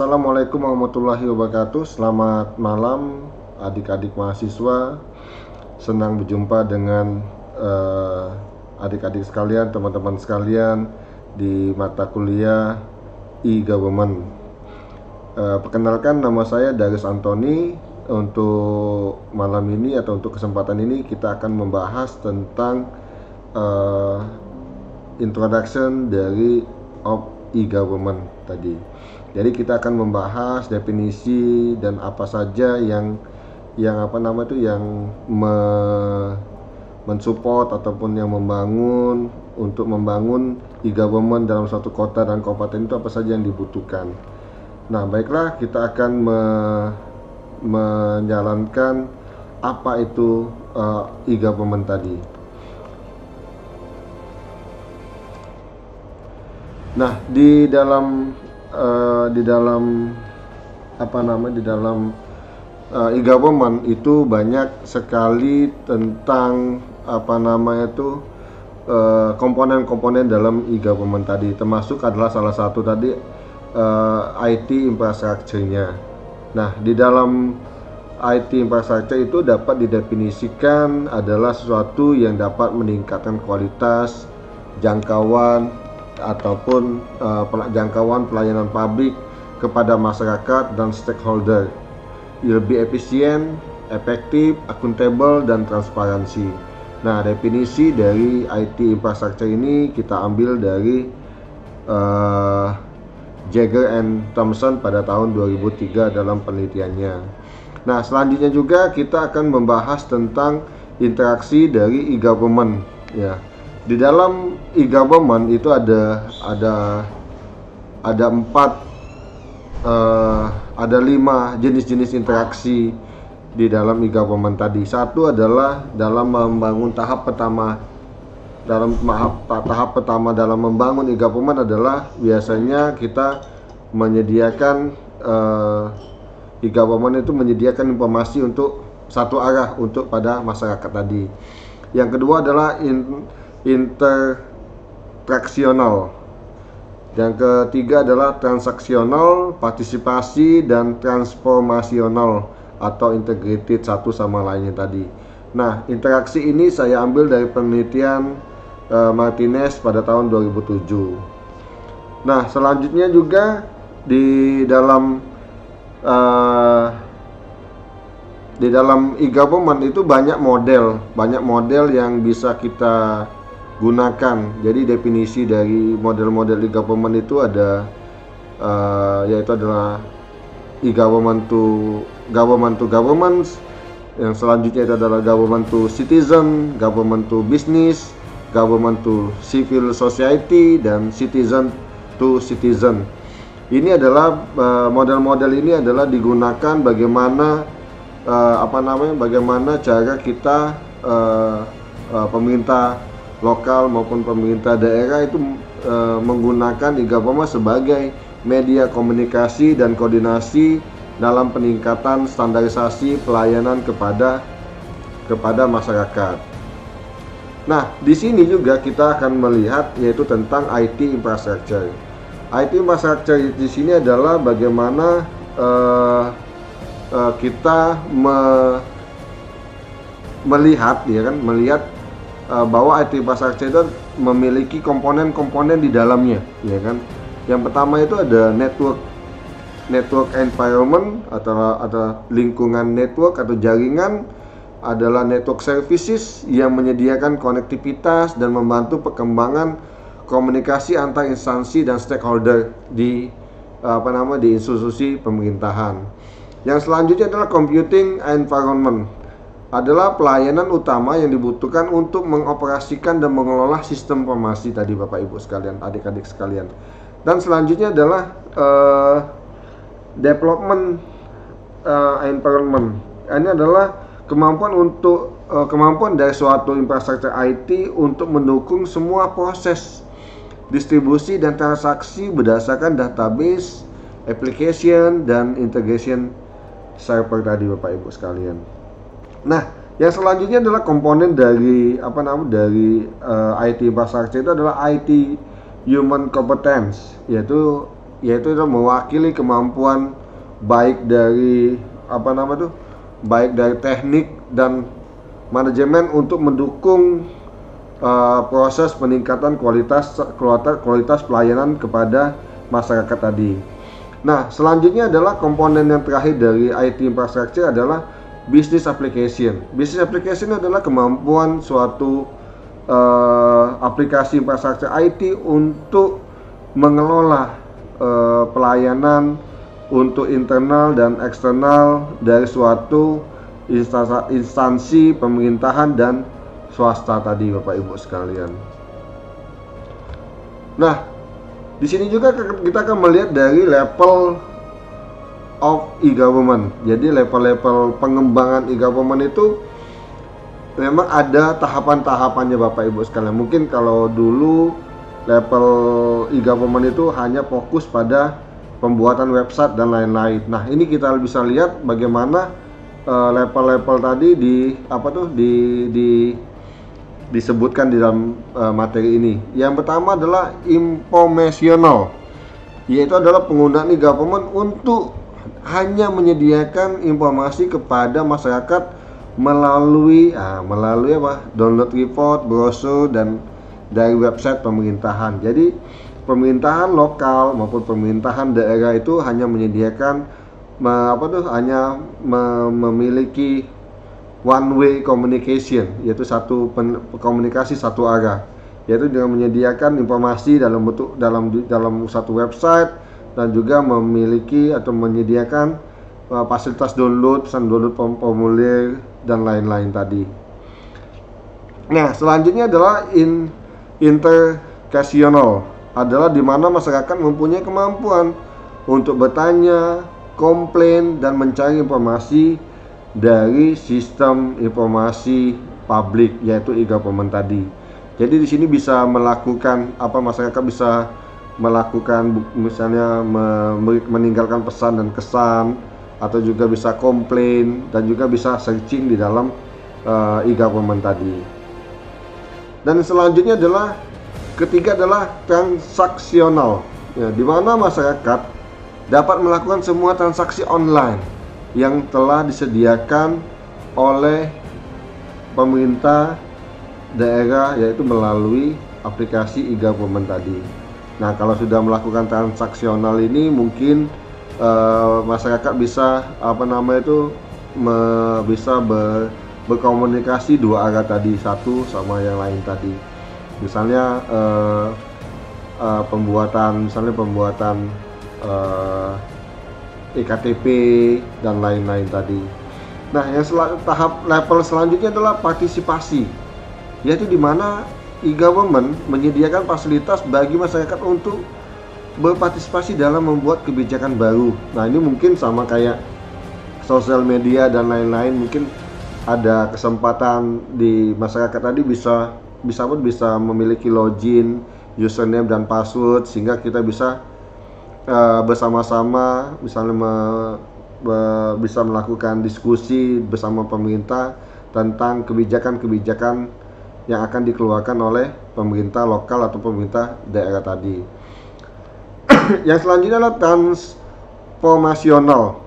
Assalamualaikum warahmatullahi wabarakatuh. Selamat malam adik-adik mahasiswa. Senang berjumpa dengan adik-adik sekalian, teman-teman sekalian di mata kuliah e-government. Perkenalkan, nama saya Darius Antoni. Untuk malam ini atau untuk kesempatan ini kita akan membahas tentang introduction dari e-government tadi. Jadi kita akan membahas definisi dan apa saja yang mensupport ataupun yang membangun untuk membangun e-government dalam suatu kota dan kabupaten itu apa saja yang dibutuhkan. Nah, baiklah, kita akan menjalankan apa itu e-government tadi. Nah, di dalam e-government itu banyak sekali tentang komponen-komponen dalam e-government tadi, termasuk adalah salah satu tadi IT infrastrukturnya. Nah, di dalam IT infrastruktur itu dapat didefinisikan adalah sesuatu yang dapat meningkatkan kualitas, jangkauan ataupun jangkauan pelayanan publik kepada masyarakat dan stakeholder, lebih efisien, efektif, akuntabel, dan transparansi. Nah, definisi dari IT infrastructure ini kita ambil dari Jagger and Thomson pada tahun 2003 dalam penelitiannya. Nah, selanjutnya juga kita akan membahas tentang interaksi dari e-government, ya. Di dalam e-government itu ada 5 jenis-jenis interaksi di dalam e-government tadi. Satu adalah dalam membangun tahap pertama dalam membangun e-government adalah biasanya kita menyediakan e-government itu menyediakan informasi untuk satu arah untuk pada masyarakat tadi. Yang kedua adalah interaksional. Yang ketiga adalah transaksional, partisipasi, dan transformasional atau integrated satu sama lainnya tadi. Nah, interaksi ini saya ambil dari penelitian Martinez pada tahun 2007. Nah, selanjutnya juga di dalam e-government itu banyak model yang bisa kita gunakan. Jadi definisi dari model-model e-government itu ada yaitu adalah e-government to governments. Yang selanjutnya itu adalah government to citizen, government to business, government to civil society, dan citizen to citizen. Ini adalah model-model ini adalah digunakan bagaimana cara kita pemerintah lokal maupun pemerintah daerah itu menggunakan e-government sebagai media komunikasi dan koordinasi dalam peningkatan standarisasi pelayanan kepada masyarakat. Nah, di sini juga kita akan melihat yaitu tentang IT infrastructure. IT infrastructure di sini adalah bagaimana kita melihat bahwa IT infrastructure itu memiliki komponen-komponen di dalamnya, ya kan. Yang pertama itu ada network environment atau lingkungan network atau jaringan, adalah network services yang menyediakan konektivitas dan membantu perkembangan komunikasi antar instansi dan stakeholder di institusi pemerintahan. Yang selanjutnya adalah computing environment, adalah pelayanan utama yang dibutuhkan untuk mengoperasikan dan mengelola sistem informasi tadi, Bapak Ibu sekalian, adik-adik sekalian. Dan selanjutnya adalah development environment. Ini adalah kemampuan dari suatu infrastruktur IT untuk mendukung semua proses distribusi dan transaksi berdasarkan database, application, dan integration server tadi, Bapak Ibu sekalian. Nah, yang selanjutnya adalah komponen dari IT infrastructure itu adalah IT human competence, yaitu yaitu mewakili kemampuan baik dari baik dari teknik dan manajemen untuk mendukung proses peningkatan kualitas pelayanan kepada masyarakat tadi. Nah, selanjutnya adalah komponen yang terakhir dari IT infrastructure adalah business application. Business application adalah kemampuan suatu aplikasi infrastruktur IT untuk mengelola pelayanan untuk internal dan eksternal dari suatu instansi pemerintahan dan swasta tadi, Bapak Ibu sekalian. Nah, di sini juga kita akan melihat dari level of e-government. Jadi level-level pengembangan e-government itu memang ada tahapan-tahapannya, Bapak Ibu sekalian. Mungkin kalau dulu level e-government itu hanya fokus pada pembuatan website dan lain-lain. Nah, ini kita bisa lihat bagaimana level-level tadi disebutkan di dalam materi ini. Yang pertama adalah informational, yaitu adalah penggunaan e-government untuk hanya menyediakan informasi kepada masyarakat melalui download report, brosur dan dari website pemerintahan. Jadi pemerintahan lokal maupun pemerintahan daerah itu hanya menyediakan memiliki one way communication, yaitu komunikasi satu arah, yaitu dengan menyediakan informasi dalam satu website dan juga memiliki atau menyediakan fasilitas pesan download formulir dan lain-lain tadi. Nah, selanjutnya adalah intercassional, adalah di mana masyarakat mempunyai kemampuan untuk bertanya, komplain dan mencari informasi dari sistem informasi publik, yaitu e-government tadi. Jadi di sini bisa melakukan masyarakat bisa melakukan misalnya meninggalkan pesan dan kesan, atau juga bisa komplain dan juga bisa searching di dalam e-government tadi. Dan selanjutnya adalah ketiga adalah transaksional, ya, di mana masyarakat dapat melakukan semua transaksi online yang telah disediakan oleh pemerintah daerah, yaitu melalui aplikasi e-government tadi. Nah, kalau sudah melakukan transaksional ini mungkin masyarakat bisa berkomunikasi dua arah tadi, satu sama yang lain tadi. Misalnya pembuatan ektp dan lain-lain tadi. Nah, yang tahap level selanjutnya adalah partisipasi, yaitu di mana e-government menyediakan fasilitas bagi masyarakat untuk berpartisipasi dalam membuat kebijakan baru. Nah, ini mungkin sama kayak sosial media dan lain-lain, mungkin ada kesempatan di masyarakat tadi bisa memiliki login, username dan password, sehingga kita bisa bersama-sama misalnya bisa melakukan diskusi bersama pemerintah tentang kebijakan-kebijakan yang akan dikeluarkan oleh pemerintah lokal atau pemerintah daerah tadi. Yang selanjutnya adalah transformasional,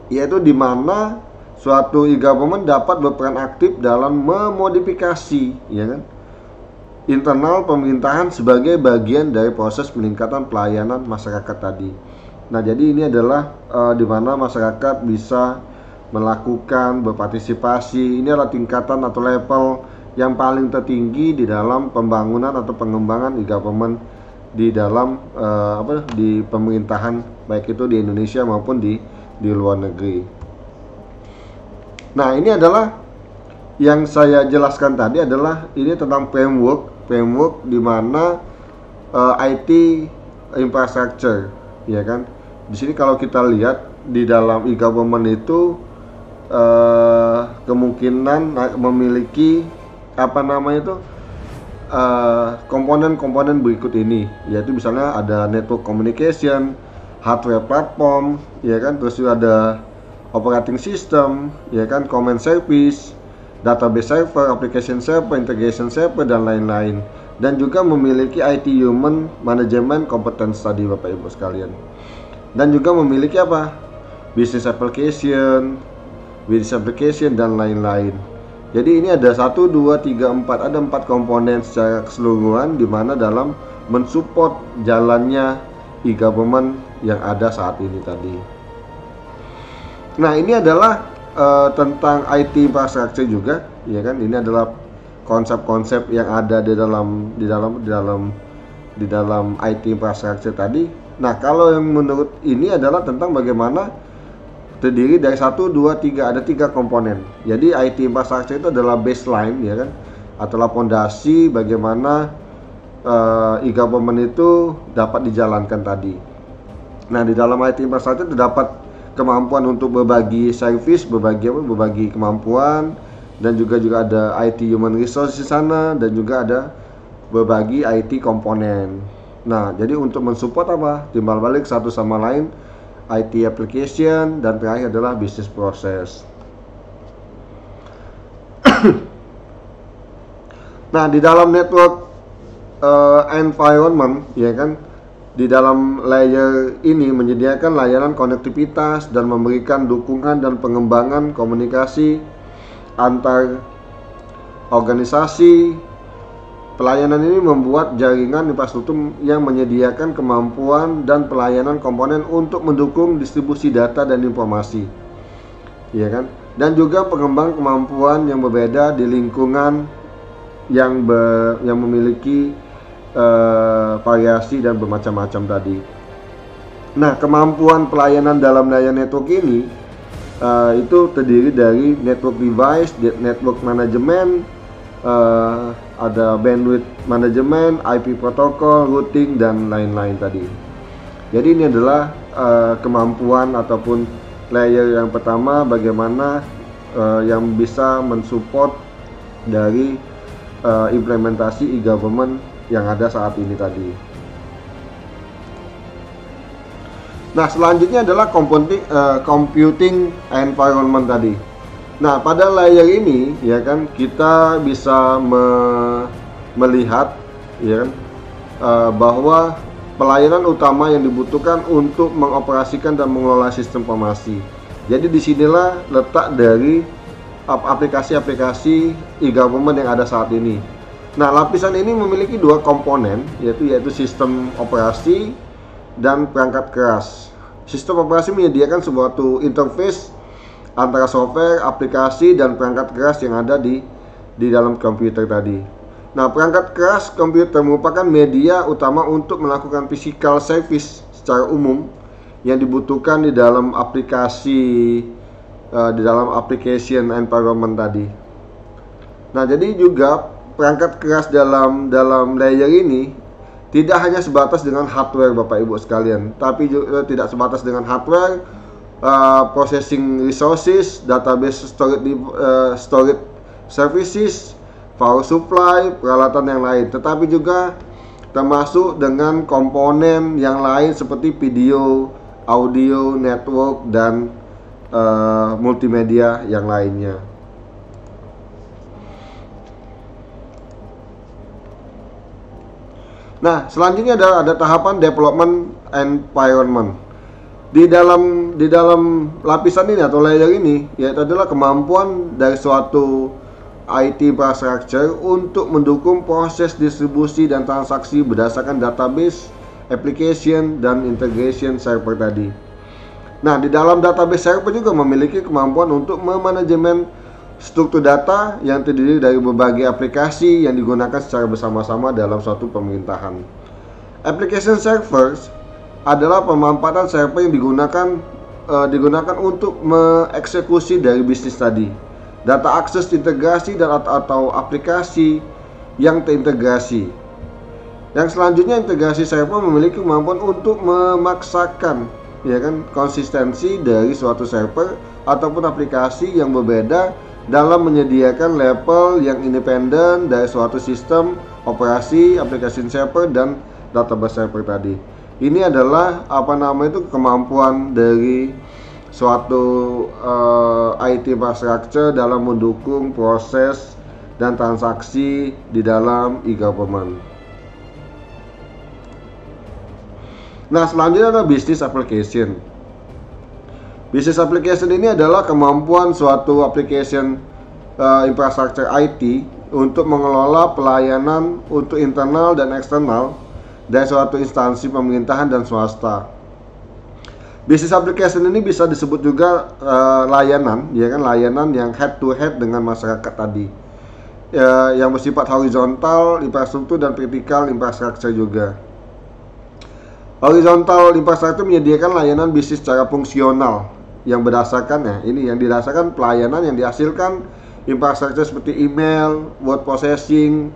yaitu di mana suatu e-government dapat berperan aktif dalam memodifikasi, ya kan, internal pemerintahan sebagai bagian dari proses peningkatan pelayanan masyarakat tadi. Nah, jadi ini adalah di mana masyarakat bisa melakukan berpartisipasi. Ini adalah tingkatan atau level yang paling tertinggi di dalam pembangunan atau pengembangan e-government di dalam di pemerintahan, baik itu di Indonesia maupun di luar negeri. Nah, ini adalah yang saya jelaskan tadi adalah ini tentang framework di mana IT infrastructure, ya kan. Di sini kalau kita lihat di dalam e-government itu kemungkinan memiliki komponen-komponen berikut ini, yaitu misalnya ada network communication, hardware platform, ya kan, terus juga ada operating system, ya kan, command service, database server, application server, integration server dan lain-lain. dan juga memiliki IT Human Management Competence tadi Bapak Ibu sekalian. Dan juga memiliki apa? Business application dan lain-lain. Jadi ini ada 1, 2, 3, 4, ada 4 komponen secara keseluruhan di mana dalam mensupport jalannya e-government yang ada saat ini tadi. Nah, ini adalah tentang IT infrastructure juga, ya kan? Ini adalah konsep-konsep yang ada di dalam IT infrastructure tadi. Nah, kalau yang menurut ini adalah tentang bagaimana terdiri dari 1, 2, 3, ada 3 komponen. Jadi IT infrastructure itu adalah baseline, ya kan, adalah fondasi bagaimana e-government itu dapat dijalankan tadi. Nah, di dalam IT infrastructure terdapat kemampuan untuk berbagi service, berbagi kemampuan, dan juga ada IT human resource di sana, dan juga ada berbagi IT komponen. Nah, jadi untuk mensupport apa? Timbal balik satu sama lain, IT application, dan terakhir adalah business process. Nah, di dalam network environment, ya kan, di dalam layer ini menyediakan layanan konektivitas dan memberikan dukungan dan pengembangan komunikasi antar organisasi. Pelayanan ini membuat jaringan infrastruktur yang menyediakan kemampuan dan pelayanan komponen untuk mendukung distribusi data dan informasi, ya kan? Dan juga pengembang kemampuan yang berbeda di lingkungan yang memiliki variasi dan bermacam-macam tadi. Nah, kemampuan pelayanan dalam layanan network ini itu terdiri dari network device, network management, ada bandwidth management, IP protocol, routing, dan lain-lain tadi. Jadi ini adalah kemampuan ataupun layer yang pertama, bagaimana yang bisa mensupport dari implementasi e-government yang ada saat ini tadi. Nah, selanjutnya adalah computing environment tadi. Nah, pada layer ini, ya kan, kita bisa melihat, ya kan, bahwa pelayanan utama yang dibutuhkan untuk mengoperasikan dan mengelola sistem informasi. Jadi disinilah letak dari aplikasi-aplikasi e-government yang ada saat ini. Nah, lapisan ini memiliki 2 komponen, yaitu sistem operasi dan perangkat keras. Sistem operasi menyediakan suatu interface antara software, aplikasi, dan perangkat keras yang ada di dalam komputer tadi. Nah, perangkat keras komputer merupakan media utama untuk melakukan physical service secara umum yang dibutuhkan di dalam application environment tadi. Nah, jadi juga perangkat keras dalam layer ini tidak hanya sebatas dengan hardware Bapak Ibu sekalian, tapi juga tidak sebatas dengan hardware, processing resources, database storage services, power supply, peralatan yang lain, tetapi juga termasuk dengan komponen yang lain seperti video, audio, network, dan multimedia yang lainnya. Nah, selanjutnya ada tahapan development environment. Di dalam lapisan ini atau layer ini, yaitu adalah kemampuan dari suatu IT infrastructure untuk mendukung proses distribusi dan transaksi berdasarkan database, application, dan integration server tadi. Nah, di dalam database server juga memiliki kemampuan untuk memanajemen struktur data yang terdiri dari berbagai aplikasi yang digunakan secara bersama-sama dalam suatu pemerintahan. Application servers adalah pemanfaatan server yang digunakan untuk mengeksekusi dari bisnis tadi. Data akses integrasi dan atau aplikasi yang terintegrasi. Yang selanjutnya, integrasi server memiliki kemampuan untuk memaksakan, ya kan, konsistensi dari suatu server ataupun aplikasi yang berbeda dalam menyediakan level yang independen dari suatu sistem operasi, application server, dan database server tadi. Ini adalah kemampuan dari suatu IT infrastructure dalam mendukung proses dan transaksi di dalam e-government. Nah, selanjutnya adalah business application. Business application ini adalah kemampuan suatu application infrastruktur IT untuk mengelola pelayanan untuk internal dan eksternal dari suatu instansi pemerintahan dan swasta. Business application ini bisa disebut juga layanan, ya kan, layanan yang head to head dengan masyarakat tadi, yang bersifat horizontal infrastruktur dan vertikal infrastruktur juga. Horizontal infrastruktur menyediakan layanan bisnis secara fungsional yang berdasarkan ini yang didasarkan pelayanan yang dihasilkan infrastruktur seperti email, word processing,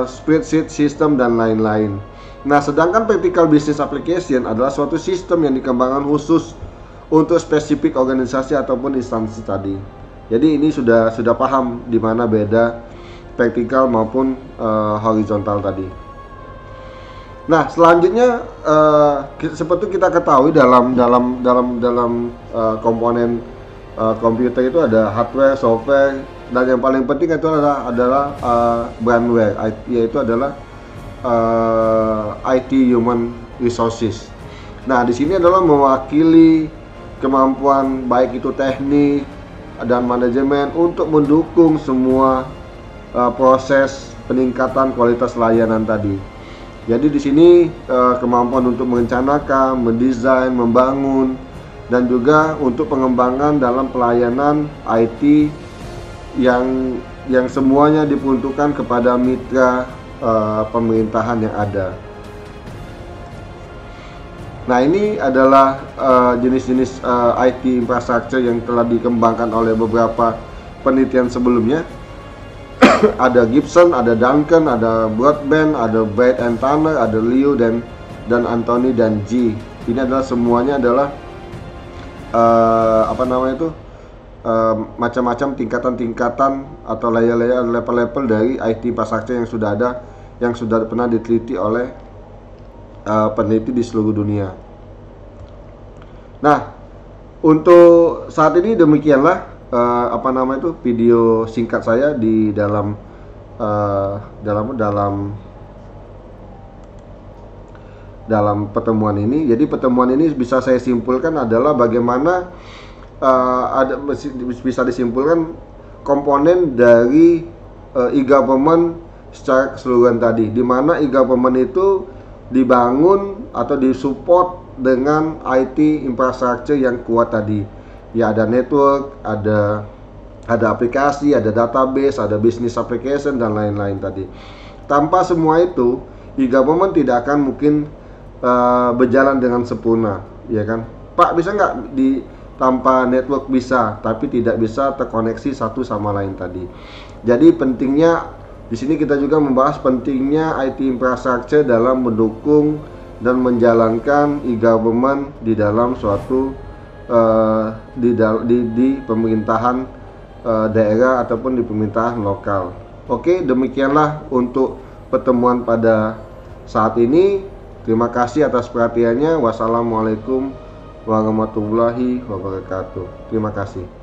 spreadsheet system dan lain-lain. Nah, sedangkan vertical business application adalah suatu sistem yang dikembangkan khusus untuk spesifik organisasi ataupun instansi tadi. Jadi ini sudah paham di mana beda vertical maupun horizontal tadi. Nah, selanjutnya seperti kita ketahui dalam komponen komputer itu ada hardware, software, dan yang paling penting itu adalah brandware, yaitu adalah IT human resources. Nah, di sini adalah mewakili kemampuan baik itu teknik dan manajemen untuk mendukung semua proses peningkatan kualitas layanan tadi. Jadi di sini kemampuan untuk merencanakan, mendesain, membangun, dan juga untuk pengembangan dalam pelayanan IT yang semuanya diperuntukkan kepada mitra pemerintahan yang ada. Nah, ini adalah jenis-jenis IT infrastruktur yang telah dikembangkan oleh beberapa penelitian sebelumnya. Ada Gibson, ada Duncan, ada Broadbent, ada Bright and Tanner, ada Liu dan Anthony dan G. Ini adalah semuanya adalah macam-macam tingkatan-tingkatan atau layer-layer, level-level dari IT infrastruktur yang sudah ada, yang sudah pernah diteliti oleh peneliti di seluruh dunia. Nah, untuk saat ini demikianlah video singkat saya di dalam pertemuan ini. Jadi pertemuan ini bisa saya simpulkan adalah bagaimana bisa disimpulkan komponen dari e-government secara keseluruhan tadi, di mana e-government itu dibangun atau disupport dengan IT infrastruktur yang kuat tadi. Ya, ada network, ada aplikasi, ada database, ada business application dan lain-lain tadi. Tanpa semua itu, e-government tidak akan mungkin berjalan dengan sempurna, ya kan? Pak, bisa nggak tanpa network? Bisa, tapi tidak bisa terkoneksi satu sama lain tadi. Jadi pentingnya di sini kita juga membahas pentingnya IT infrastructure dalam mendukung dan menjalankan e-government di dalam suatu di pemerintahan daerah ataupun di pemerintahan lokal. Oke, demikianlah untuk pertemuan pada saat ini. Terima kasih atas perhatiannya. Wassalamualaikum warahmatullahi wabarakatuh. Terima kasih.